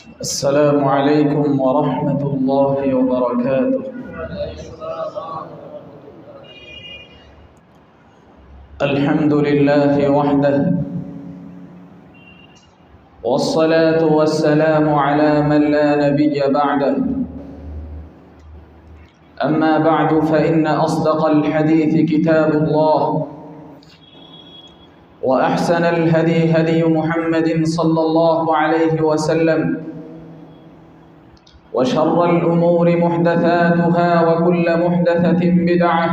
السلام عليكم ورحمة الله وبركاته. الحمد لله وحده، والصلاة والسلام على من لا نبي بعده. أما بعد فإن أصدق الحديث كتاب الله، وأحسن الهدي هدي محمد صلى الله عليه وسلم، وشر الأمور محدثاتها، وكل محدثة بدعة،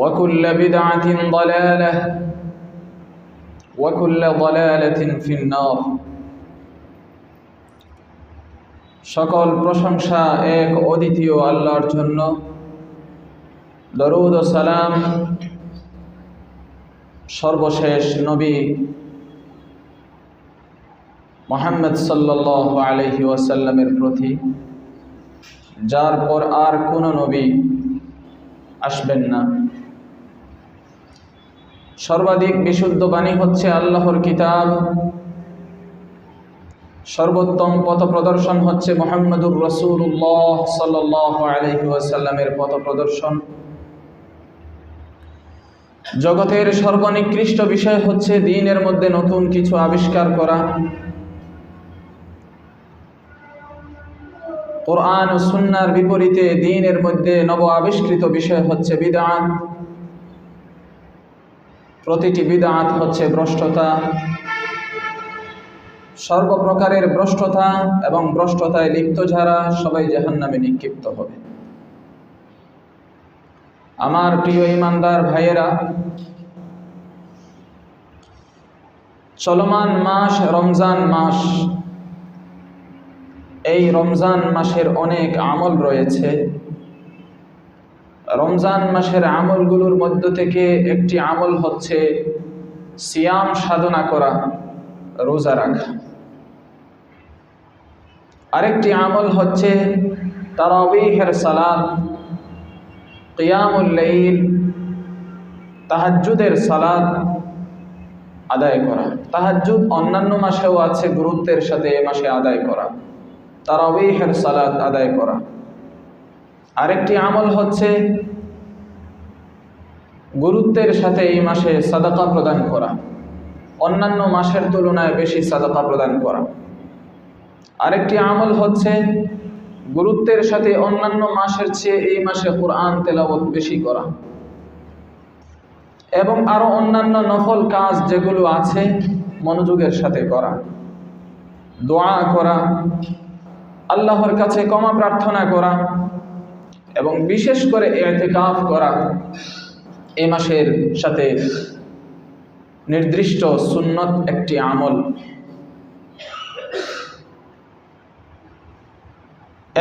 وكل بدعة ضلالة، وكل ضلالة في النار। সকল প্রশংসা এক অদ্বিতীয় আল্লাহর জন্য। দরুদ ও সালাম সর্বশেষ নবী মুহাম্মদ সাল্লাল্লাহু আলাইহি ওয়াসাল্লামের প্রতি, যার পর আর কোনো নবী আসবেন না। সর্বাধিক বিশুদ্ধ বাণী হচ্ছে আল্লাহর কিতাব, সর্বোত্তম পথ প্রদর্শন হচ্ছে মুহাম্মদুর রাসূলুল্লাহ সাল্লাল্লাহু আলাইহি ওয়াসাল্লামের পথ প্রদর্শন। জগতের সর্বনিকৃষ্ট বিষয় হচ্ছে দ্বীনের মধ্যে নতুন কিছু আবিষ্কার করা। কোরআন ও সুন্নাহর বিপরীতে দ্বীনের মধ্যে নব আবিষ্কৃত বিষয় হচ্ছে বিদআত। প্রতিটি বিদআত হচ্ছে ভ্রষ্টতা। সর্বপ্রকারের ভ্রষ্টতা এবং ভ্রষ্টতায় লিপ্ত যারা, সবাই জাহান্নামে নিক্ষিপ্ত হবে। আমার প্রিয় ঈমানদার ভাইয়েরা, চলমান মাস রমজান মাস। এই রমজান মাসের অনেক আমল রয়েছে। রমজান মাসের আমলগুলোর মধ্য থেকে একটি আমল হচ্ছে সিয়াম সাধনা করা, রোজা রাখা। আরেকটি আমল হচ্ছে তারাবিহের সালাত, কিয়ামুল লাইল, তাহাজ্জুদের সালাত আদায় করা। তাহাজ্জুদ অন্যান্য মাসেও আছে, গুরুত্বের সাথে এ মাসে আদায় করা, তারাবিহের সালাত আদায় করা। আরেকটি আমল হচ্ছে গুরুত্বের সাথে এই মাসে সাদাকা প্রদান করা, অন্যান্য মাসের তুলনায় বেশি সাদাকা প্রদান করা। আরেকটি আমল হচ্ছে গুরুত্বের সাথে অন্যান্য মাসের চেয়ে এই মাসে কোরআন তেলাওয়াত বেশি করা, এবং আরো অন্যান্য নফল কাজ যেগুলো আছে মনোযোগের সাথে করা। দোয়া করা, আল্লাহর কাছে ক্ষমা প্রার্থনা করা, এবং বিশেষ করে ইতিকাফ করা এ মাসের সাথে নির্দিষ্ট সুন্নত একটি আমল।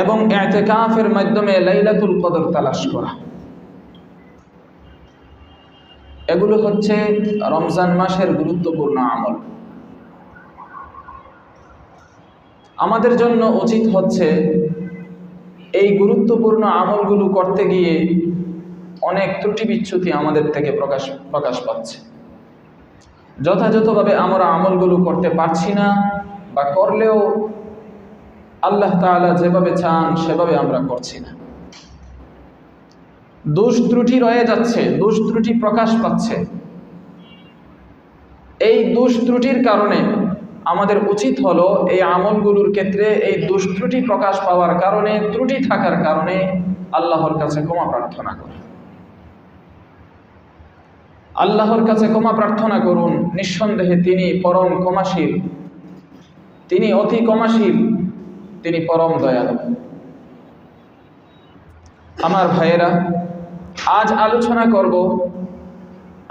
এবং ইতিকাফের মাধ্যমে লাইলাতুল কদর তালাশ করা। এগুলো হচ্ছে রমজান মাসের গুরুত্বপূর্ণ আমল। আমাদের জন্য উচিত হচ্ছে এই গুরুত্বপূর্ণ আমলগুলো করতে গিয়ে অনেক ত্রুটি বিচ্যুতি আমাদের থেকে প্রকাশ পাচ্ছে। যথাযথভাবে আমরা আমলগুলো করতে পারছি না, বা করলেও আল্লাহ তাআলা যেভাবে চান সেভাবে আমরা করছি না। দোষ ত্রুটি রয়ে যাচ্ছে, দোষ ত্রুটি প্রকাশ পাচ্ছে। এই দোষ ত্রুটির কারণে আমাদের উচিত হলো এই আমলগুলোর ক্ষেত্রে এই দোষ ত্রুটি প্রকাশ পাওয়ার কারণে, ত্রুটি থাকার কারণে আল্লাহর কাছে ক্ষমা প্রার্থনা করা। আল্লাহর কাছে ক্ষমা প্রার্থনা করুন। নিঃসন্দেহে তিনি পরম ক্ষমাশীল, তিনি অতি ক্ষমাশীল, তিনি পরম দয়ালু। আমার ভাইয়েরা, আজ আলোচনা করব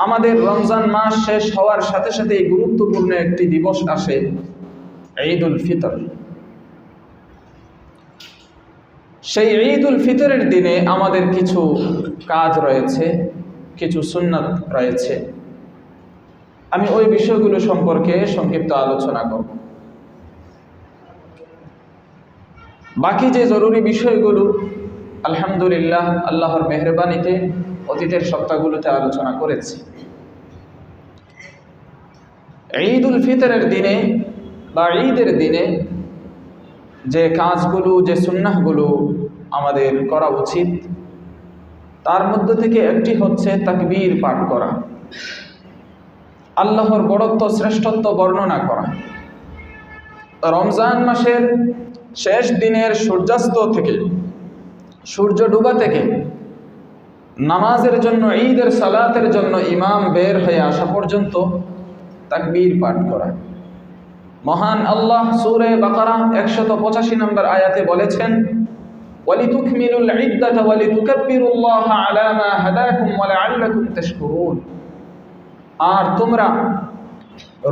আমাদের রমজান মাস শেষ হওয়ার সাথে সাথে গুরুত্বপূর্ণ একটি দিবস আসে, ঈদুল ফিতর। সেই ঈদুল ফিতরের দিনে আমাদের কিছু কাজ রয়েছে, কিছু সুন্নাত রয়েছে। আমি ওই বিষয়গুলো সম্পর্কে সংক্ষিপ্ত আলোচনা করব। বাকি যে জরুরি বিষয়গুলো আলহামদুলিল্লাহ আল্লাহর মেহেরবানিতে অতীতের সপ্তাহগুলোতে আলোচনা করেছি। ঈদুল ফিতরের দিনে বা ঈদের দিনে যে কাজগুলো, যে সুন্নাহগুলো আমাদের করা উচিত, তার মধ্য থেকে একটি হচ্ছে তাকবীর পাঠ করা, আল্লাহর বড়ত্ব শ্রেষ্ঠত্ব বর্ণনা করা। রমজান মাসের শেষ দিনের সূর্যাস্ত থেকে, সূর্য ডুবা থেকে নামাজের জন্য, ঈদের সালাতের জন্য ইমাম বের হয়ে আসা পর্যন্ত তাকবীর পাঠ করা। মহান আল্লাহ সূরা বাকারা 185 নম্বর আয়াতে বলেছেন, ওয়ালিতুকমিলুল ইদ্দাতা ওয়ালিতুকাব্বিরুল্লাহা আলা মা হাদাকুম ওয়া লাআল্লাকুম তাশকুরুন। আর তোমরা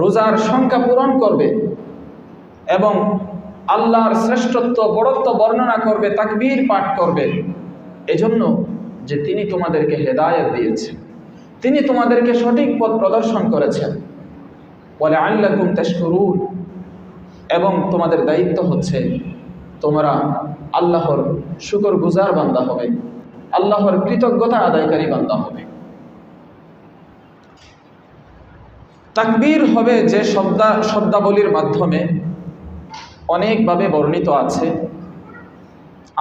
রোজার সংখ্যা পূরণ করবে এবং আল্লাহর শ্রেষ্ঠত্ব বড়ত্ব বর্ণনা করবে, তাকবীর পাঠ করবে, এজন্য যে তিনি তোমাদেরকে হেদায়েত দিয়েছেন, তিনি তোমাদেরকে সঠিক পথ প্রদর্শন করেছেন। ওয়া লাআল্লাকুম তাশকুরুন, এবং তোমাদের দায়িত্ব হচ্ছে তোমরা আল্লাহর শুকরগুজার বান্দা হবে, আল্লাহর কৃতজ্ঞতা আদায়কারী বান্দা হবে। তাকবীর হবে যে শব্দাবলীর মাধ্যমে অনেকভাবে বর্ণিত আছে।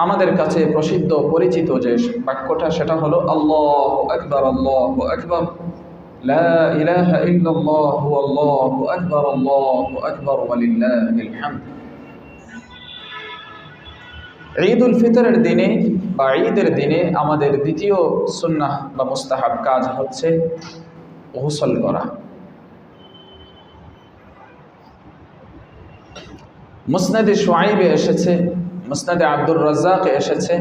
আমাদের কাছে প্রসিদ্ধ পরিচিত যে বাক্যটা, সেটা হলো আল্লাহু আকবার, আল্লাহু আকবার, লা ইলাহা ইল্লাল্লাহু আল্লাহু আকবার, আল্লাহু আকবার ওয়া লিল্লাহিল হামদ। ঈদুল ফিতরের দিনে বা ঈদের দিনে আমাদের দ্বিতীয় সুন্নাহ বা মুস্তাহাব কাজ হচ্ছে গোসল করা। মুসনাদে শুআইবে এসেছে, মুসনাদে আব্দুর রাজ্জাকে এসেছে,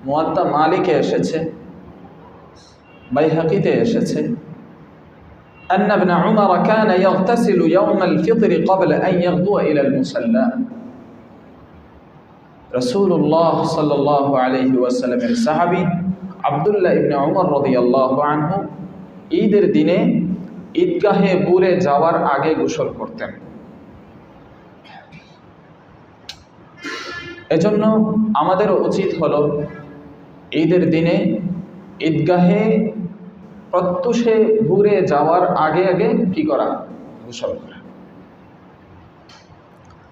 মুয়াত্তা মালিকে এসেছে, বাইহাকিতে এসেছে, আন্না ইবনে উমর কানা ইয়াগতাসিলু ইয়াওমাল ফিতর ক্বাবলা আন ইয়াগদুয়া ইলাল মুসাল্লা। রাসূলুল্লাহ সাল্লাল্লাহু আলাইহি ওয়াসাল্লামের সাহাবী আব্দুল্লাহ ইবনে উমর রাদিয়াল্লাহু আনহু ঈদের দিনে ঈদগাহে বুরে যাওয়ার আগে গোসল করতেন। এজন্য আমাদেরও উচিত হলো ঈদের দিনে ঈদগাহে প্রত্যুষে ঘুরে যাওয়ার আগে আগে কি করা? গোসল করা।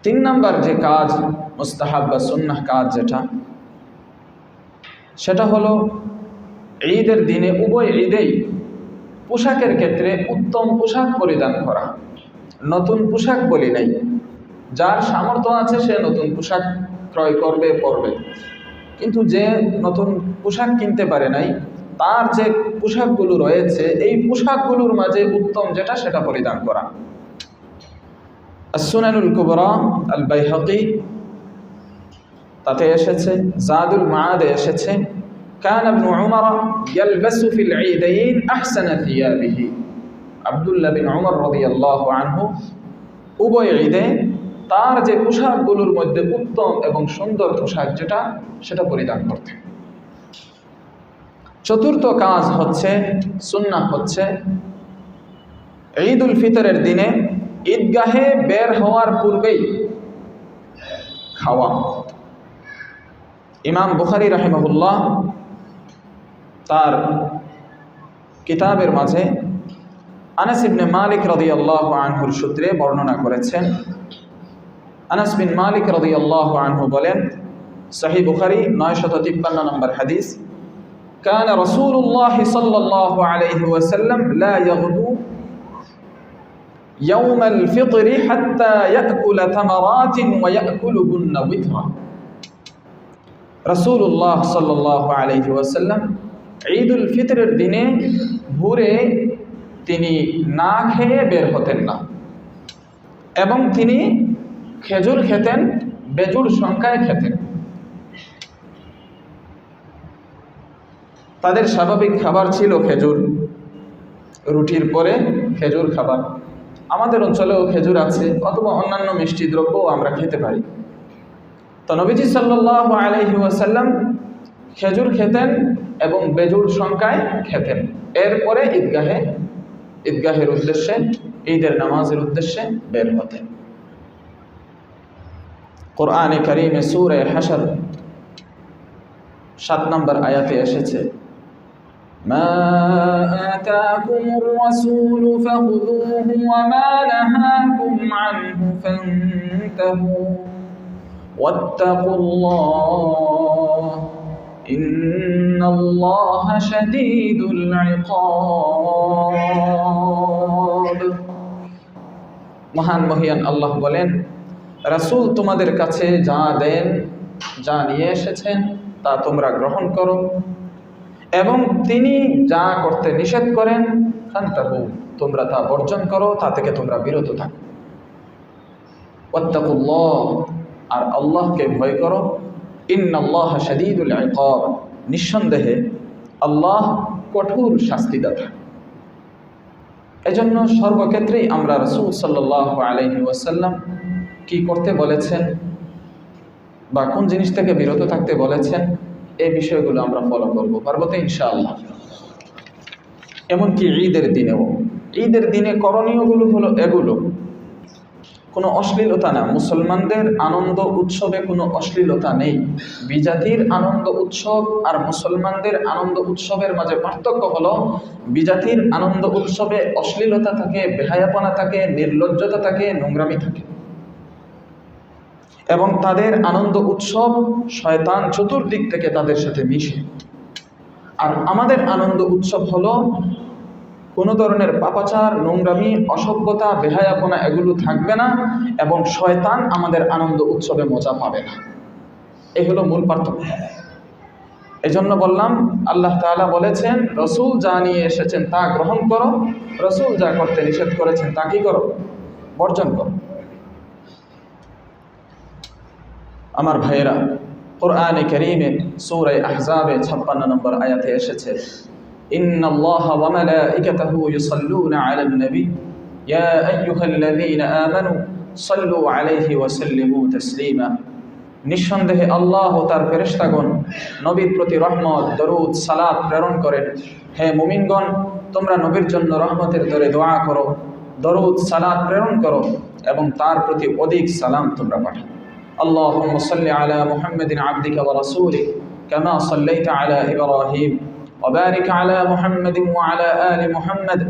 3 নম্বর যে কাজ মুস্তাহাব বা সুন্নাহ কাজ সেটা হলো ঈদের দিনে, উভয় ঈদেই পোশাকের ক্ষেত্রে উত্তম পোশাক পরিধান করা। নতুন পোশাক বলি নাই, যার সামর্থ্য আছে সে নতুন পোশাক ক্রয় করবে, পরবে, কিন্তু যে নতুন পোশাক কিনতে পারে নাই, তার যে পোশাকগুলো রয়েছে এই পোশাকগুলোর মাঝে উত্তম যেটা সেটা পরিধান করা। as-সুনানুল কুবরা আল বাইহাকি তাতে এসেছে, জাদুল মাআদে এসেছে, কান ইবনে উমর ইয়ালবাসু ফিল ঈদাইন আহসানা থিয়াবিহি। আব্দুল্লাহ বিন উমর রাদিয়াল্লাহু আনহু উভয় ঈদে তার যে পোশাকগুলোর মধ্যে উত্তম এবং সুন্দর পোশাক যেটা সেটা পরিধান করতেন। 4র্থ কাজ হচ্ছে, সুন্নাহ হচ্ছে, ঈদুল ফিতরের দিনে ঈদগাহে বের হওয়ার পূর্বেই খাওয়া। ইমাম বুখারী রাহিমাহুল্লাহ তার কিতাবের মাঝে আনাস ইবনে মালিক রাদিয়াল্লাহু আনহুর সূত্রে বর্ণনা করেছেন। আনাস বিন মালিক রাদিয়াল্লাহু আনহু বলেন, সহিহ বুখারী 953 নম্বর হাদিস, কানা রাসূলুল্লাহ সাল্লাল্লাহু আলাইহি ওয়াসাল্লাম লা ইয়াগদু ইয়াওমাল ফিতর হাত্তা ইয়াকুলা তামারাতিন ওয়া ইয়াকুলুহুন্না উইতরা। রাসূলুল্লাহ সাল্লাল্লাহু আলাইহি ওয়াসাল্লাম ঈদুল ফিতরের দিনে ভোরে তিনি না খেয়ে বের হতেন না, এবং তিনি খেজুর খেতেন, বেজুর সংখ্যায় খেতেন। তাদের স্বাভাবিক খাবার ছিল খেজুর, রুটির পরে খেজুর খাবার। আমাদের অঞ্চলেও খেজুর আছে, অথবা অন্যান্য মিষ্টি দ্রব্যও আমরা খেতে পারি। তো নবীজি সাল্লাল্লাহু আলাইহি ওয়াসাল্লাম খেজুর খেতেন এবং বেজুর সংখ্যায় খেতেন। এরপরে ঈদগাহের উদ্দেশ্যে, ঈদের নামাজের উদ্দেশ্যে বের হতেন। কোরআনে কারীমে সূরা হাশর 7 নম্বর আয়াতে এসেছে, মা আতাকুমুর রাসূলু ফাখুযুহু ওয়া মা নাহাকুম আনহু ফান্তাহু ওয়াত্তাকুল্লাহ ইন্নাল্লাহা শাদীদুল ইকাব। মহান মহিয়ান আল্লাহ বলেন, রাসূল তোমাদের কাছে যা দেন, যা নিয়ে এসেছেন তা তোমরা গ্রহণ করো, এবং তিনি যা করতে নিষেধ করেন ফান্তাহু তোমরা তা বর্জন করো, তা থেকে তোমরা বিরত থাকো। ওয়াত্তাকুল্লাহ আর আল্লাহকে ভয় করো। ইন্নাল্লাহা শাদীদুল ইকাব নিঃসন্দেহে আল্লাহ কঠোর শাস্তিদাতা। এজন্য সর্বক্ষেত্রেই আমরা রাসূল সাল্লাল্লাহু আলাইহি ওয়াসাল্লাম কি করতে বলেছেন বা কোন জিনিস থেকে বিরত থাকতে বলেছেন এই বিষয়গুলো আমরা ফলো করব, পারবো তো ইনশাআল্লাহ। এমনকি ঈদের দিনেও, ঈদের দিনে করণীয়গুলো হলো এগুলো, কোনো অশ্লীলতা না। মুসলমানদের আনন্দ উৎসবে কোনো অশ্লীলতা নেই। বিজাতির আনন্দ উৎসব আর মুসলমানদের আনন্দ উৎসবের মাঝে পার্থক্য হলো, বিজাতির আনন্দ উৎসবে অশ্লীলতা থাকে, বেহায়াপনা থাকে, নির্লজ্জতা থাকে, নোংরামি থাকে, এবং তাদের আনন্দ উৎসব শয়তান চতুর্দিক থেকে তাদের সাথে মিশে। আর আমাদের আনন্দ উৎসব হলো কোনো ধরনের পাপাচার, নোংরামি, অসভ্যতা, বেহায়াপনা এগুলো থাকবে না, এবং শয়তান আমাদের আনন্দ উৎসবে মজা পাবে না। এই হলো মূল পার্থক্য। এজন্য বললাম, আল্লাহ তাআলা বলেছেন রাসূল যা নিয়ে এসেছেন তা গ্রহণ করো, রাসূল যা করতে নিষেধ করেছেন তা কি করো? বর্জন করো। আমার ভাইয়েরা, কোরআনে কারীমে সূরা আহজাবে 56 নম্বর আয়াতে এসেছে, ইন্নাল্লাহা ওয়া মালাইকাতাহু ইউসাল্লুনা আলান নবী ইয়া আইয়ুহাল্লাযীনা আমানু সাল্লু আলাইহি ওয়া সাল্লিমু তাসলিমা। নিঃসন্দেহে আল্লাহ ও তার ফেরেশতাগণ নবীর প্রতি রহমত, দরুদ, সালাত প্রেরণ করেন। হে মুমিনগণ, তোমরা নবীর জন্য রহমতের দরে দোয়া করো, দরুদ সালাত প্রেরণ করো, এবং তার প্রতি অধিক সালাম তোমরা পাঠাও। আল্লাহুম্মা সাল্লি আলা মুহাম্মাদিন আবদিকা ওয়া রাসূলিক কামা সাল্লাইতা আলা ইব্রাহিম ওয়া বারিক আলা মুহাম্মাদিন ওয়া আলা আলি মুহাম্মাদ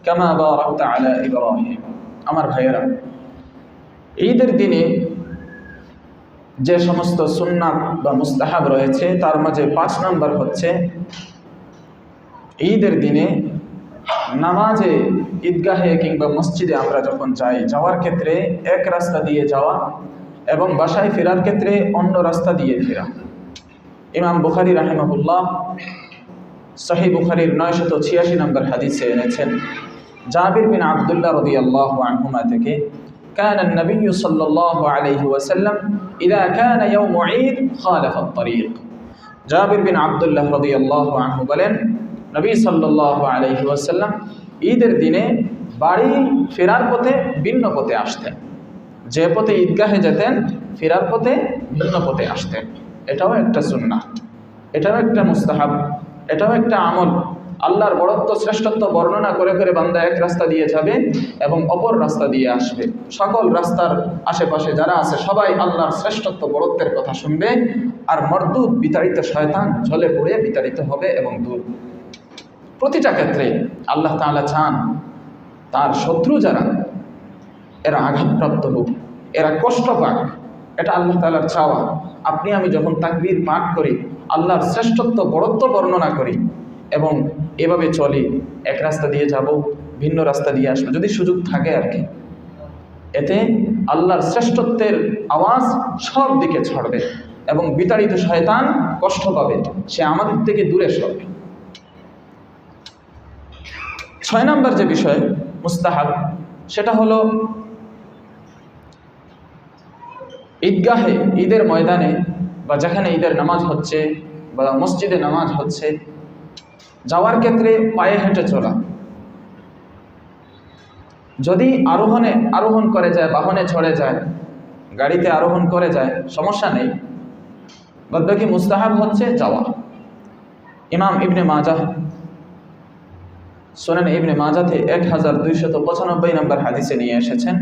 কামা বারাকতা আলা ইব্রাহিম। আমার ভাইয়েরা, ঈদের দিনে যে সমস্ত সুন্নাত বা মুস্তাহাব রয়েছে তার মাঝে 5 নম্বর হচ্ছে, ঈদের দিনে নামাজে ঈদগাহে কিংবা মসজিদে আমরা যখন যাই, যাওয়ার ক্ষেত্রে এক রাস্তা দিয়ে যাওয়া এবং বাসায় ফেরার ক্ষেত্রে অন্য রাস্তা দিয়ে ফেরা। ইমাম বুখারী রাহিমাহুল্লাহ সহিহ বুখারীর 986 নম্বর হাদিসে এনেছেন, জাবির বিন আব্দুল্লাহ রাদিয়াল্লাহু আনহুমা থেকে, كان النبي صلى الله عليه وسلم إذا كان يوم عيد خالف الطريق। জাবির বিন আব্দুল্লাহ রাদিয়াল্লাহু আনহু বলেন, নবী সাল্লাল্লাহু আলাইহি ওয়াসাল্লাম ঈদের দিনে বাড়ি ফেরার পথে ভিন্ন পথে আসতেন। যে পথে ঈদগাহে যেতেন, ফেরার পথে ভিন্ন পথে আসতেন। এটাও একটা সুন্নাহ, এটাও একটা মুস্তাহাব, এটাও একটা আমল। আল্লাহর বড়ত্ব শ্রেষ্ঠত্ব বর্ণনা করে করে বান্দা এক রাস্তা দিয়ে যাবে এবং অপর রাস্তা দিয়ে আসবে। সকল রাস্তার আশেপাশে যারা আছে সবাই আল্লাহর শ্রেষ্ঠত্ব বড়ত্বের কথা শুনবে, আর মরদুদ বিতাড়িত শয়তান ঝলে পড়ে বিতাড়িত হবে এবং দূর। প্রতিটা ক্ষেত্রে আল্লাহ তাআলা চান তার শত্রু যারা, এরা আঘাতপ্রাপ্ত হোক, এরা কষ্ট পাক। এটা আল্লাহ তাআলার চাওয়া। আপনি আমি যখন তাকবীর পাঠ করি, আল্লাহর শ্রেষ্ঠত্ব বড়ত্ব বর্ণনা করি এবং এভাবে চলি, এক রাস্তা দিয়ে যাব, ভিন্ন রাস্তা দিয়ে আসবো যদি সুযোগ থাকে আর কি, এতে আল্লাহর শ্রেষ্ঠত্বের আওয়াজ সব দিকে ছড়বে এবং বিতাড়িত শয়তান কষ্ট পাবে, সে আমাদের থেকে দূরে সরবে। 6 নম্বর যে বিষয় মুস্তাহাব, সেটা হলো ঈদগাহে, ঈদের ময়দানে বা যেখানে ঈদের নামাজ হচ্ছে বা মসজিদে নামাজ হচ্ছে, যাওয়ার ক্ষেত্রে পায়ে হেঁটে চলা। যদি আরোহণ করে যায়, বাহনে চড়ে যায়, গাড়িতে আরোহণ করে যায়, সমস্যা নেই। বাদবাকি মুস্তাহাব হচ্ছে যাওয়া। ইমাম ইবনে মাজাহ সুনান ইবনে মাজাতে 1295 নম্বর হাদিসে নিয়ে এসেছেন,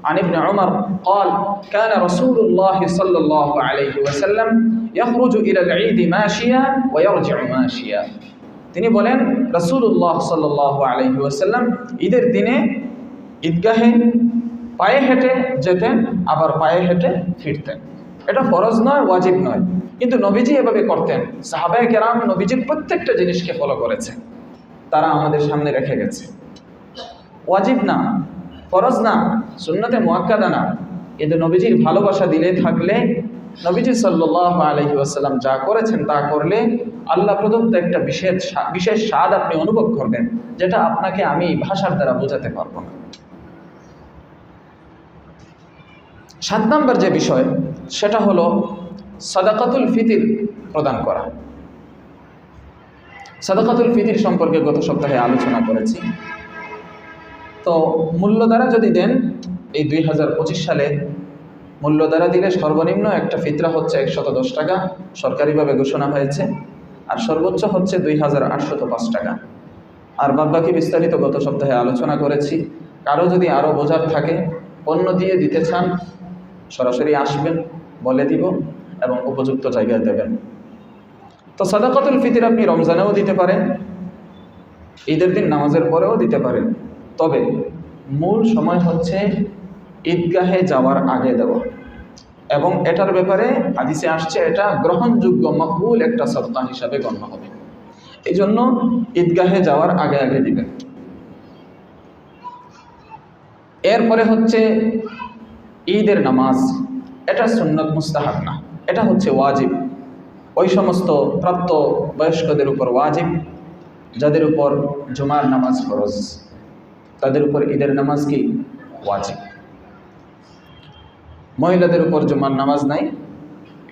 عن ابن عمر قال كان رسول الله صلى الله عليه وسلم يخرج إلى العيد ماشيا ويرجع ماشيا। তিনি বলেন রাসূলুল্লাহ সাল্লাল্লাহু আলাইহি ওয়াসাল্লাম ঈদের দিনে ঈদগাহে পায়ে হেঁটে যেতেন, আবার পায়ে হেঁটে ফিরতেন। এটা ফরজ নয়, ওয়াজিব নয়, কিন্তু নবীজি এভাবে করতেন। সাহাবায়ে কেরাম নবীজির প্রত্যেকটা জিনিসকে ফলো করেছে, তারা আমাদের সামনে রেখে গেছে। ওয়াজিব না, ফরজ না, সুন্নতে মুআক্কাদা না, কিন্তু নবীজির ভালোবাসা দিলে থাকলে নবীজি সাল্লাল্লাহু আলাইহি ওয়াসাল্লাম যা করেছেন তা করলে আল্লাহ প্রদত্ত একটা বিশেষ স্বাদ আপনি অনুভব করবেন, যেটা আপনাকে আমি ভাষার দ্বারা বোঝাতে পারবো না। 7 নম্বর যে বিষয়, সেটা হলো সাদাকাতুল ফিতর প্রদান করা। সাদাকাতুল ফিতর সম্পর্কে গত সপ্তাহে আলোচনা করেছি। তো মূল্য দ্বারা যদি দেন, এই 2025 সালে মূল্য দ্বারা দিলে সর্বনিম্ন একটা ফিতরা হচ্ছে 110 টাকা, সরকারিভাবে ঘোষণা হয়েছে, আর সর্বোচ্চ হচ্ছে 2805 টাকা। আর বাদবাকি বিস্তারিত গত সপ্তাহে আলোচনা করেছি। কারো যদি আরও বোঝার থাকে, পণ্য দিয়ে দিতে চান, সরাসরি আসবেন, বলে দিব এবং উপযুক্ত জায়গায় দেবেন। তো সাদাকাতুল ফিতর আপনি রমজানেও দিতে পারেন, ঈদের দিন নামাজের পরেও দিতে পারেন, তবে মূল সময় হচ্ছে ঈদগাহে যাওয়ার আগে দেওয়া। এবং এটার ব্যাপারে হাদিসে আসছে এটা গ্রহণযোগ্য মকবুল একটা সাদকা হিসাবে গণ্য হবে। এই জন্য ঈদগাহে যাওয়ার আগে আগে দিবেন। এরপরে হচ্ছে ঈদের নামাজ, এটা সুন্নত মুস্তাহাব না, এটা হচ্ছে ওয়াজিব। ওই সমস্ত প্রাপ্ত বয়স্কদের উপর ওয়াজিব, যাদের উপর জুমার নামাজ ফরজ, তাদের উপর ঈদের নামাজ কি ওয়াজিব। মহিলাদের উপর জুমার নামাজ নাই,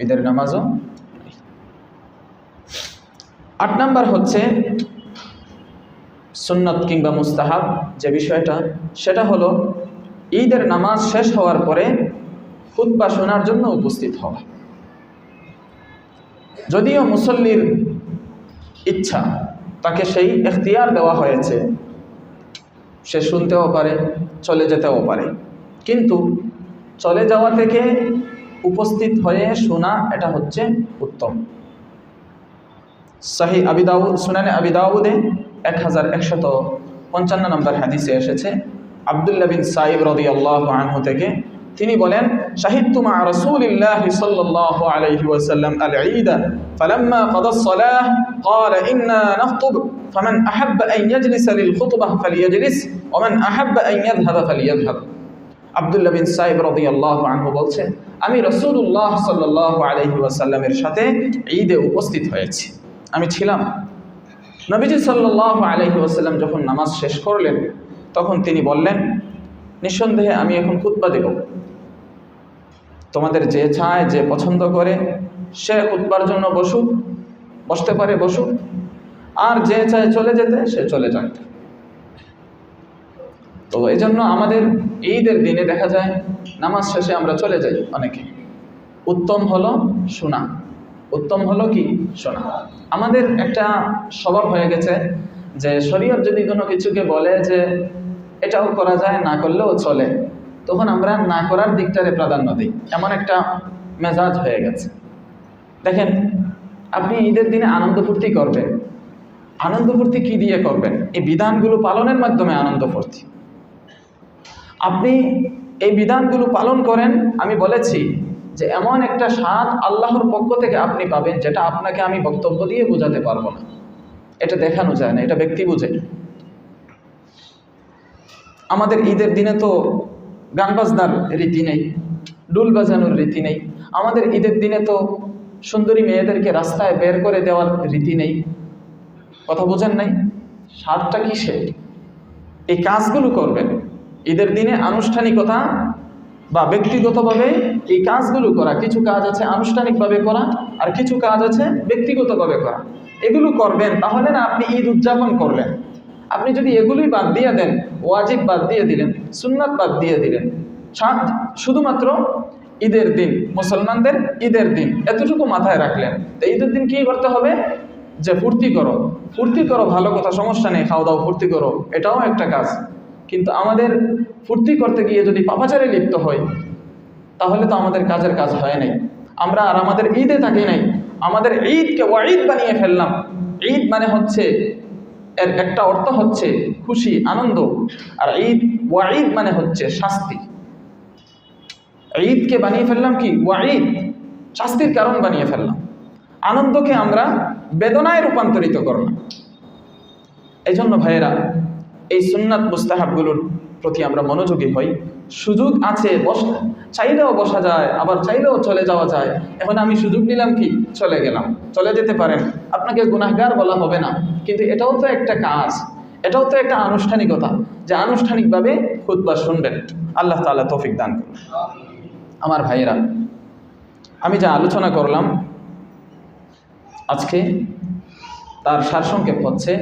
ঈদের নামাজও নাই। 8 নম্বর হচ্ছে সুন্নত কিংবা মুস্তাহাব যে বিষয়টা, সেটা হলো ঈদের নামাজ শেষ হওয়ার পরে খুতবা শোনার জন্য উপস্থিত হওয়া। যদিও মুসল্লির ইচ্ছা, তাকে সেই এখতিয়ার দেওয়া হয়েছে, সে শুনতেও পারে, চলে যেতেও পারে, কিন্তু চলে যাওয়া থেকে উপস্থিত হয়ে শোনা এটা হচ্ছে উত্তম। সহিহ আবি দাউদ, সুনানে আবি দাউদে 1155 নম্বর হাদিসে এসেছে আব্দুল্লাহ বিন সাইব রাদিয়াল্লাহু আনহু থেকে, তিনি বলেন শাহিদতু মা রাসূলিল্লাহি সাল্লাল্লাহু আলাইহি ওয়াসাল্লাম আল-ঈদ ফালাম্মা ক্বাদা আস-সালাহ ক্বালা ইন্না নাখতুব ফামান আহাব্বা আন ইয়াজলিসা লিল খুতবাহ ফালিয়াজলিস ওয়া মান আহাব্বা আন ইয়াযহাবা ফালিয়াযহাব। আব্দুল্লাহ বিন সাইব রাদিয়াল্লাহু আনহু বলছেন, আমি রাসূলুল্লাহ সাল্লাল্লাহু আলাইহি ওয়াসাল্লামের সাথে ঈদে উপস্থিত হয়েছি, আমি ছিলাম। নবীজি সাল্লাল্লাহু আলাইহি ওয়াসাল্লাম যখন নামাজ শেষ করলেন, তখন তিনি বললেন, নিঃসন্দেহে আমি এখন খুতবা দেব, তোমাদের যে চায়, যে পছন্দ করে সে খুতবার জন্য বসুক, বসতে পারে বসুক, আর যে চায় চলে যেতে সে চলে যাক। তো এই জন্য আমাদের ঈদের দিনে দেখা যায় নামাজ শেষে আমরা চলে যাই অনেকে। উত্তম হলো শোনা, উত্তম হলো কি শোনা। আমাদের একটা স্বভাব হয়ে গেছে যে শরীয়ত যদি কোনো কিছুকে বলে যে এটাও করা যায়, না করলেও চলে, তখন আমরা না করার দিকটারে প্রাধান্য দিই, এমন একটা মেজাজ হয়ে গেছে। দেখেন, আপনি ঈদের দিনে আনন্দ ফুর্তি করবেন, আনন্দ ফুর্তি কী দিয়ে করবেন? এই বিধানগুলো পালনের মাধ্যমে আনন্দ ফুর্তি। আপনি এই বিধানগুলো পালন করেন, আমি বলেছি যে এমন একটা স্বাদ আল্লাহর পক্ষ থেকে আপনি পাবেন, যেটা আপনাকে আমি বক্তব্য দিয়ে বোঝাতে পারবো না। এটা দেখানো যায় না, এটা ব্যক্তি বুঝে। আমাদের ঈদের দিনে তো গান বাজনার রীতি নেই, ডুল বাজানোর রীতি নেই। আমাদের ঈদের দিনে তো সুন্দরী মেয়েদেরকে রাস্তায় বের করে দেওয়ার রীতি নেই। কথা বোঝেন নাই? স্বাদটা কিসে? এই কাজগুলো করবেন ঈদের দিনে, আনুষ্ঠানিকতা বা ব্যক্তিগতভাবে এই কাজগুলো করা। কিছু কাজ আছে আনুষ্ঠানিকভাবে করা, আর কিছু কাজ আছে ব্যক্তিগতভাবে করা। এগুলো করবেন, তাহলে না আপনি ঈদ উদযাপন করলেন। আপনি যদি এগুলোই বাদ দিয়ে দেন, ওয়াজিব বাদ দিয়ে দিলেন, সুন্নাত বাদ দিয়ে দিলেন, শুধুমাত্র ঈদের দিন, মুসলমানদের ঈদের দিন এতটুকু মাথায় রাখলেন, তো ঈদের দিন কী করতে হবে? যে ফুর্তি করো, ফুর্তি করো, ভালো কথা, সমস্যা নেই, খাওয়া দাও, ফুর্তি করো, এটাও একটা কাজ। কিন্তু আমাদের ফুর্তি করতে গিয়ে যদি পাপাচারে লিপ্ত হয়, তাহলে তো আমাদের কাজের কাজ হয় নাই। আমরা আর আমাদের ঈদে থাকি নাই, আমাদের ঈদকে ওয়াঈদ বানিয়ে ফেললাম। ঈদ মানে হচ্ছে, এর একটা অর্থ হচ্ছে খুশি, আনন্দ। আর ঈদ ওয়াঈদ মানে হচ্ছে শাস্তি। ঈদকে বানিয়ে ফেললাম কি ওয়াঈদ, শাস্তির কারণ বানিয়ে ফেললাম। আনন্দকে আমরা বেদনায় রূপান্তরিত করলাম। এই জন্য ভাইয়েরা, এই সুন্নাত মুস্তাহাবগুলোর প্রতি আমরা মনোযোগী হই। সুযোগ আছে, চাইলেও বসা যায়, আবার চাইলেও চলে যাওয়া যায়। এখন আমি সুযোগ নিলাম কি চলে গেলাম, চলে যেতে পারেন, আপনাকে গুনাহগার বলা হবে না। কিন্তু এটাও তো একটা কাজ, এটাও তো একটা আনুষ্ঠানিকতা, যে আনুষ্ঠানিকভাবে খুতবা শুনবেন। আল্লাহ তাআলা তৌফিক দান করুন। আমার ভাইয়েরা, আমি যা আলোচনা করলাম আজকে, তার সারসংক্ষেপ হচ্ছে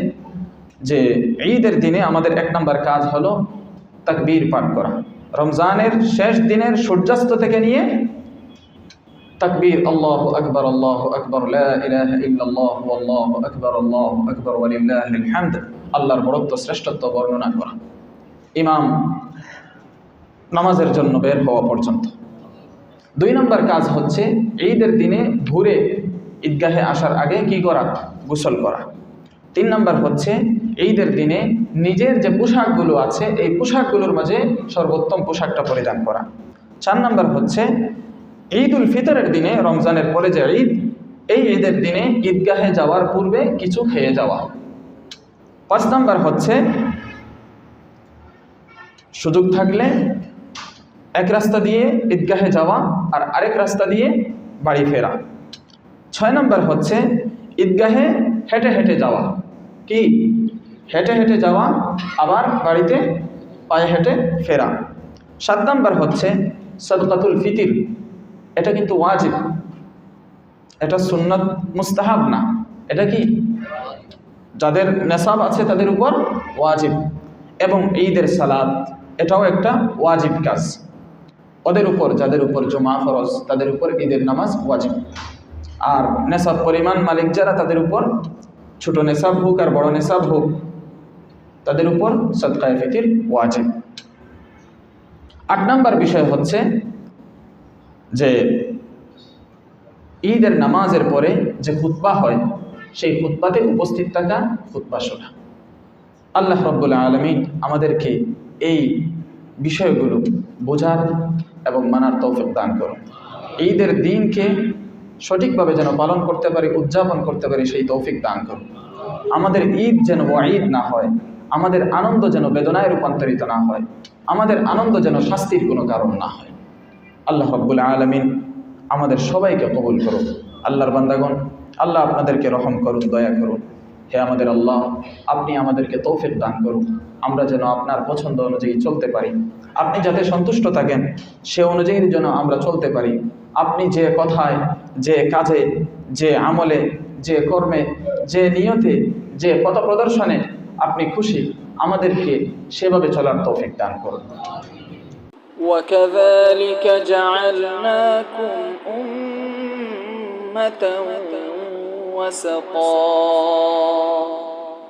যে ঈদের দিনে আমাদের 1 নম্বর কাজ হলো তাকবীর পাঠ করা। রমজানের শেষ দিনের সূর্যাস্ত থেকে নিয়ে তাকবীর, আল্লাহু আকবার, আল্লাহু আকবার, লা ইলাহা ইল্লাল্লাহ, আল্লাহু আকবার, আল্লাহু আকবার, ওয়া লিল্লাহিল হামদ, আল্লাহর বড়ত্ব শ্রেষ্ঠত্ব বর্ণনা করা ইমাম নামাজের জন্য বের হওয়া পর্যন্ত। 2 নম্বর কাজ হচ্ছে ঈদের দিনে ভোরে ঈদগাহে আসার আগে কি করা, গোসল করা। 3 নম্বর হচ্ছে ঈদের দিনে নিজের যে পোশাকগুলো আছে এই পোশাকগুলোর মাঝে সর্বোত্তম পোশাকটা পরিধান করা। 4 নম্বর হচ্ছে ঈদ উল ফিতরের দিনে, রমজানের পরে যে ঈদ, এই ঈদের দিনে ঈদগাহে যাওয়ার পূর্বে কিছু খেয়ে যাওয়া। 5 নম্বর হচ্ছে সুযোগ থাকলে এক রাস্তা দিয়ে ঈদগাহে যাওয়া আর আরেক রাস্তা দিয়ে বাড়ি ফেরা। 6 নম্বর হচ্ছে ঈদগাহে হেঁটে হেঁটে যাওয়া, কি হেঁটে হেঁটে যাওয়া, আবার বাড়িতে পায়ে হেঁটে ফেরা। 7 নম্বর হচ্ছে সাদকাতুল ফিতির, এটা কিন্তু ওয়াজিব, এটা সুন্নাত মুস্তাহাব না, এটা কি যাদের নেশাব আছে তাদের উপর ওয়াজিব। এবং ঈদের সালাত, এটাও একটা ওয়াজিব কাজ, ওদের উপর, যাদের উপর জুমা ফরজ তাদের উপর ঈদের নামাজ ওয়াজিব। আর নেশাব পরিমাণ মালিক যারা, তাদের উপর ছোট নেশাব হোক আর বড় নেশাব হোক, তাদের উপর সদকায়ে ফিতির ওয়াজিব। 8 নম্বর বিষয় হচ্ছে যে ঈদের নামাজের পরে যে খুতবা হয়, সেই খুতবাতে উপস্থিত থাকা, খুতবা শোনা। আল্লাহ রাব্বুল আলামিন আমাদেরকে এই বিষয়গুলো বোঝার এবং মানার তৌফিক দান করুন। ঈদের দিনকে সঠিকভাবে যেন পালন করতে পারি, উদযাপন করতে পারি, সেই তৌফিক দান করুন। আমাদের ঈদ যেন ওয়াঈদ না হয়, আমাদের আনন্দ যেন বেদনায় রূপান্তরিত না হয়, আমাদের আনন্দ যেন শাস্তির কোনো কারণ না হয়। আল্লাহ রাব্বুল আলামিন আমাদের সবাইকে কবুল করুন। আল্লাহর বান্দাগণ, আল্লাহ আপনাদেরকে রহম করুন, দয়া করুন। হে আমাদের আল্লাহ, আপনি আমাদেরকে তৌফিক দান করুন, আমরা যেন আপনার পছন্দ অনুযায়ী চলতে পারি। আপনি যাতে সন্তুষ্ট থাকেন সে অনুযায়ী যেন আমরা চলতে পারি। আপনি যে কথায়, যে কাজে, যে আমলে, যে কর্মে, যে নিয়তে, যে পথ প্রদর্শনে আপনি খুশি, আমাদেরকে সেভাবে চলার তৌফিক দান করুন। وكذلك جعلناكم أمة وسطا